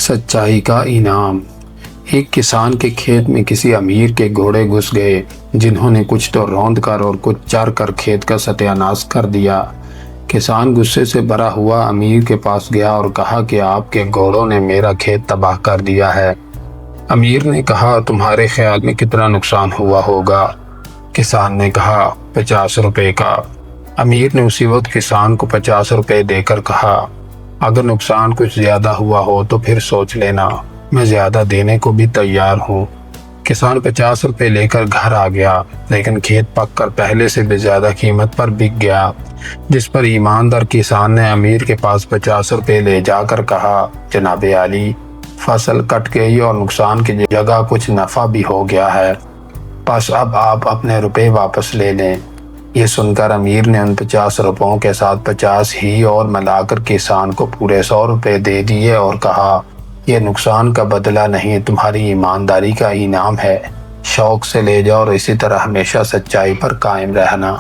سچائی کا انعام۔ ایک کسان کے کھیت میں کسی امیر کے گھوڑے گھس گئے، جنہوں نے کچھ تو روند کر اور کچھ چر کر کھیت کا ستیہ ناش کر دیا۔ کسان غصے سے بھرا ہوا امیر کے پاس گیا اور کہا کہ آپ کے گھوڑوں نے میرا کھیت تباہ کر دیا ہے۔ امیر نے کہا، تمہارے خیال میں کتنا نقصان ہوا ہوگا؟ کسان نے کہا، 50 روپے کا۔ امیر نے اسی وقت کسان کو 50 روپے دے کر کہا، اگر نقصان کچھ زیادہ ہوا ہو تو پھر سوچ لینا، میں زیادہ دینے کو بھی تیار ہوں۔ کسان 50 روپے لے کر گھر آ گیا، لیکن کھیت پک کر پہلے سے بھی زیادہ قیمت پر بک گیا، جس پر ایماندار کسان نے امیر کے پاس 50 روپے لے جا کر کہا، جناب عالی، فصل کٹ گئی اور نقصان کی جگہ کچھ نفع بھی ہو گیا ہے، بس اب آپ اپنے روپے واپس لے لیں۔ یہ سن کر امیر نے ان 50 روپوں کے ساتھ 50 ہی اور ملا کر کسان کو پورے 100 روپے دے دیے اور کہا، یہ نقصان کا بدلہ نہیں، تمہاری ایمانداری کا انعام ہے، شوق سے لے جاؤ اور اسی طرح ہمیشہ سچائی پر قائم رہنا۔